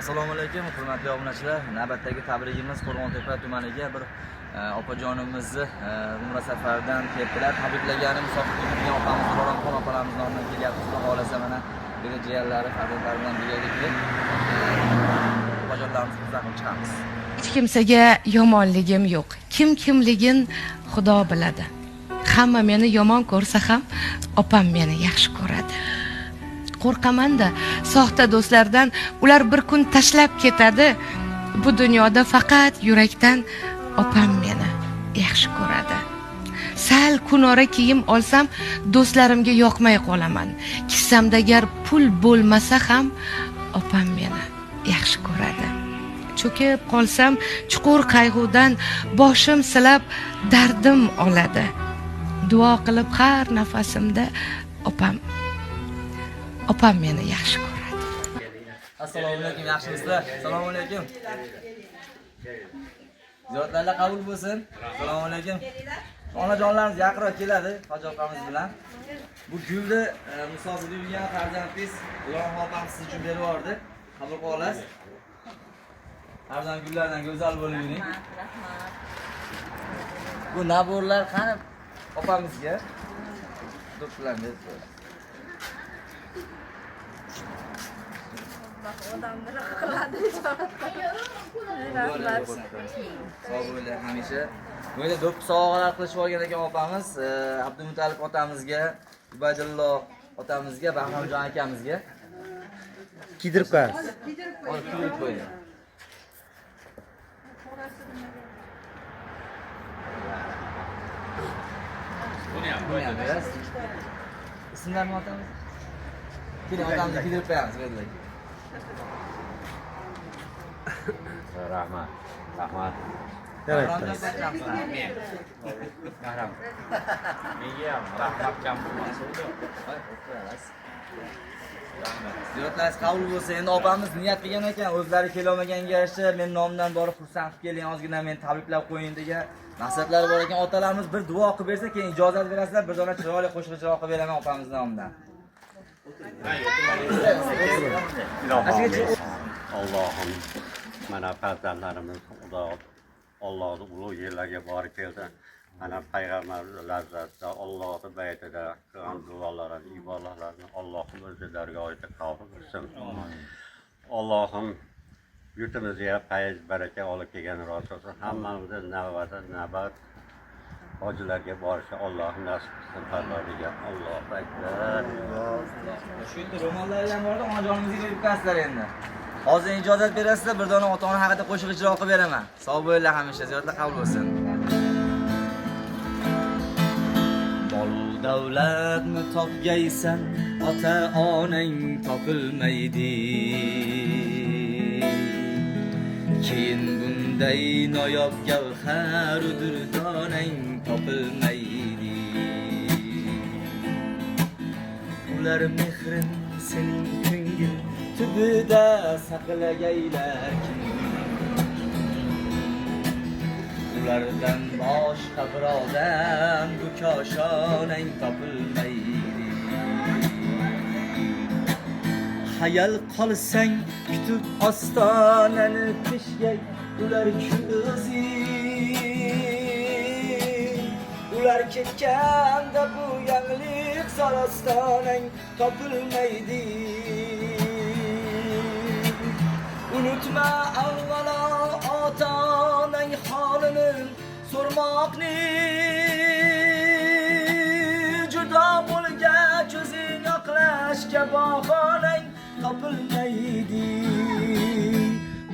Assalomu alaykum, hurmatli obunachilar. Navbatdagi tabrigimiz Qo'rg'ontepa tumaniga bir opajonimizni umra safaridan keldilar. Tabriklagani musofir bo'lgan opamiz Ro'ronxon opalarimiz nomidan kelyapti. Xudo xolasa mana bir jiyanlari, farzandlari bilan birga kelib opajonlarimizni kuzatib chiqamiz. Hech kimsaga yomonligim yo'q. Kimligin Xudo biladi. Hamma meni yomon ko'rsa ham opam meni yaxshi ko'radi. Qo'rqaman-da soxta do'stlardan, ular bir kun tashlab ketadi. Bu dunyoda faqat yurakdan opam meni yaxshi ko'radi. Sal kunora kiyim olsam do'stlarimga yoqmay qolaman. Kissamda agar pul bo'lmasa ham opam meni yaxshi ko'radi. Cho'kib qolsam chuqur qayg'udan boshim silab dardim oladi. Duo qilib har nafasimda opam meni yaxshi ko'radi. Assalomu alaykum, yaxshimisizlar? Assalomu alaykum. Ziyoratlarga qabul bo'lsin. Assalomu alaykum. Onajonlarimiz yaqinroq keladi, Hoji opamiz bilan. Bu gulni musofir bo'lgan farzandingiz Ro'ronxon opam siz uchun berib yubordi. Qabul qilib olasiz. Farzand gullardan go'zal bo'lib yuring. Rahmat. Bu naborlar qani opamizga? Do'stlar deb. Odamni qiladi rahmat. Sog' bo'ling hamisha. Böyle do'ppi sovg'alar qilishib olgan ekan opamiz, Abdumutalib otamizga, Ubaydullo otamizga, Bahramjon akamizga kiydirib qo'yamiz. Kiydirib qo'ying. Buni ham qo'yamiz. Ismlarni otamiz. Keling, otamizga kiydirib qo'yamiz, berdik. Rahmat. Rahmat. Rahmat. Rahmat campur mas'ul. Ziyoratlaringiz qabul bo'lsin. Endi opamiz niyat qilgan ekan, o'zlari kela olmaganga yarasha men nomidan borib xursand qilib keling, ozgina men tabriklab qo'ying degan maqsadlari bor ekan. Otalarimiz bir duo qilib bersa, keyin ijozat berasizlar, bir dona chiroyli qo'shiqchiroq qilib beraman opamiz nomidan. Allohim mana farzandlarimiz Allohning ulug' yerlarga borib keldi. Mana payg'ambar lazzatida Allohning baytida qilgan duolarini, ibodatlarini Allohim o'zi dargohida qabul qilsin. Allohim yurtimizga fayz baraka olib kelgan rost olsin. Hammamizni navbat hojilarga borishni Alloh nasib qilsin Parvardigor. Allohu akbar. Shu yerda ro'mollari ham borda, onajonimizga berib qo'yasizlar endi. Hozir ijozat berasizlar, bir dona ota-ona haqida qo'shiq ijro qilib beraman. Sog' bo'linglar hamisha, ziyoratlar qabul bo'lsin. Mol davlatni topgaysan, ota-onang topilmaydi. Keyin bunday noyob gavhar durdonang topilmaydi. Ular mehrin sening ko'ngil tubida saqlagaylar kim? Ulardan boshqa birodam bu koshonang topilmaydi. Hayal qolsang kutib ostonani tishgay ular ko'zing. Ular ketganda bu yangliq sarostonang topilmaydi. Unutma avvalo ota-onang holini so'rmoqni. Judo bo'lgach o'zing oqlashga bahonang topilmaydi.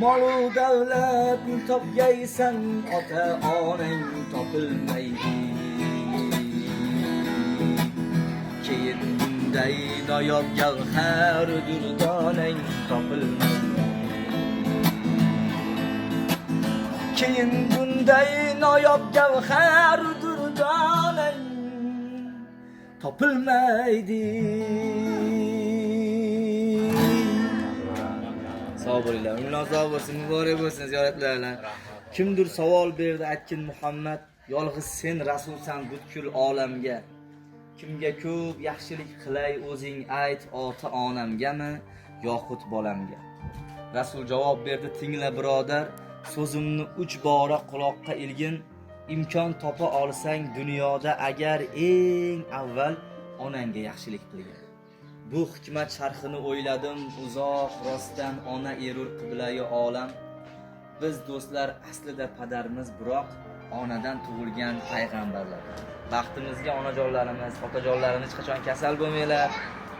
Mol-u davlatni topgaysan, ota-onang topilmaydi. Keyin bunday noyob gavhar durdonang topilmaydi. Keyin bunday noyob gavhar durdonang topilmaydi. Sog' bo'linglar, umrlar sog' bo'lsin, muborak bo'lsin ziyoratlarlar. Kimdir savol berdi, aytkin Muhammad, yolg'iz sen rasulsan butkul olamga. Kimga ko'p yaxshilik qilay o'zing ayt, ota-onamgami yoxud bolamga. Rasul javob berdi: "Tingla birodar, so'zimni 3 bora quloqqa ilgin. Imkon topa olsang dunyoda agar eng avval onangga yaxshilik qilgin." Bu hikmat sharhini o'yladim uzoq rostdan, ona erur qiblai olam. Biz do'stlar aslida padarimiz, biroq onadan tug'ilgan payg'ambarlar. Baxtimizga onajonlarimiz, otajonlarimiz hech qachon kasal bo'lmanglar.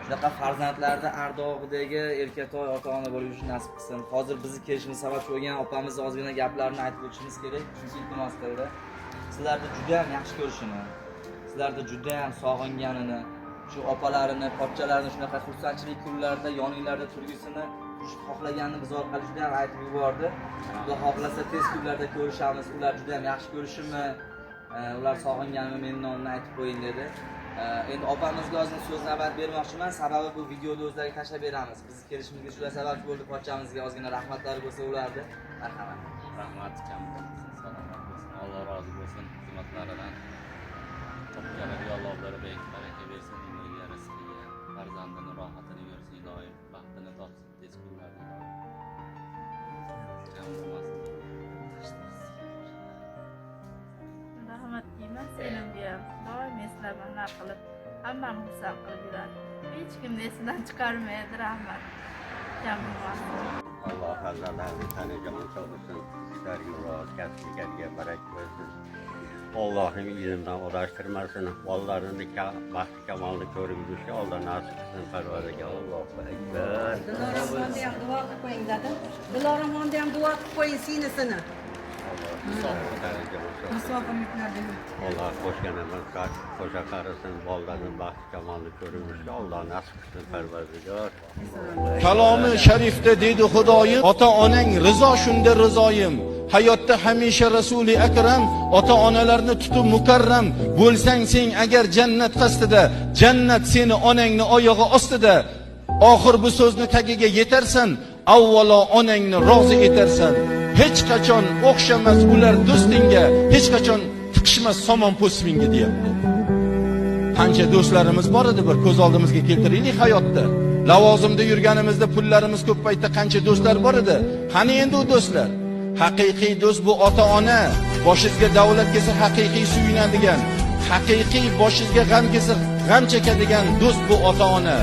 Shunaqa farzandlarda ardog'idagi erkatoy ota-ona bo'lib yurishni nasib qilsin. Hozir bizni kelishimiz sababchi bo'lgan opamiz ozgina gaplarni aytib o'tishimiz kerak. Chunki iltimos qildi. Sizlarni juda ham yaxshi ko'rishini, sizlarni juda ham sog'inganini, shu opalarini, pochchalarini shunaqa xursandchilik kunlarida yoninglarda turgisini xohlaganini biz orqali juda ham aytib yubordi. Xudo xohlasa tez kunlarda ko'rishamiz. Ular juda ham yaxshi ko'rishimni, ular sog'inganimni men nomini aytib qo'ying dedi. Endi opamizga ozgina so'z navbat bermoqchiman, sababi bu videoni o'zlariga tashlab beramiz. Biz kelishimizga shular sababchi bo'ldi, pochchamizga ozgina rahmatlari bo'lsa ulardi. Marhamat. Rahmat kam bo'lsin, salomat bo'lsin, Alloh rozi bo'lsin xizmatlaridan. Topganlarga Alloh baraka bersin, umriga, rizqiga, farzandini rohatini bersin, doim baxtini topsin tez kunlarda. Kam bo'lmasin. Rahmat deyman senimga. Doim eslamanlar qilib, hammani xursand qilib yuradi. Hech kimni esidan chiqarmaydi, rahmat. Kam bo'lmasin. Alloh farzandlarini taniga musobaqasin, ishlar murod, kasblarga baraka bersin. Allohim ilmdan uğraştırmasın, vallarini baxti kamolni ko'rib yurishga Alloh nasib qilsin, Parvardigor. Allohu akbar. Diloramonda ham duo qilib qo'ying dedim. Diloramonda ham duo qilib qo'ying singisini. Allah qo'shganimiz qo'sha qarasin, bolalarning baxti kamolni ko'rib yurishga Alloh nasib qilsin, Parvardigor. Kalomi sharifda dedi Xudoyim, ota-onang rizo shunda rizoyim. Hayotda hamisha Rasuli akram, ota-onalarni tutib mukarram bo'lsang sen agar jannat qasdida, jannat seni onangni oyog'i ostida. Oxir bu so'zni tagiga yetarsan, avvalo onangni rozi etarsan. Hech qachon o'xshamas ular do'stingga, hech qachon tiqishmas somon po'stingga deyapti. Qancha do'stlarimiz bor edi, bir ko'z oldimizga keltiraylik hayotda. Lavozimda yurganimizda pullarimiz ko'p paytda qancha do'stlar bor edi. Qani endi u do'stlar? Haqiqiy do'st bu ota-ona. Boshingizga davlat kelsa haqiqiy suyunadigan, haqiqiy boshingizga g'am kelsa g'am chekadigan do'st bu ota-ona.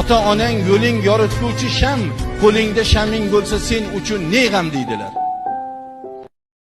Ota-onang yo'ling yorituvchi sham, qo'lingda shaming bo'lsa sen uchun ne g'am deydilar.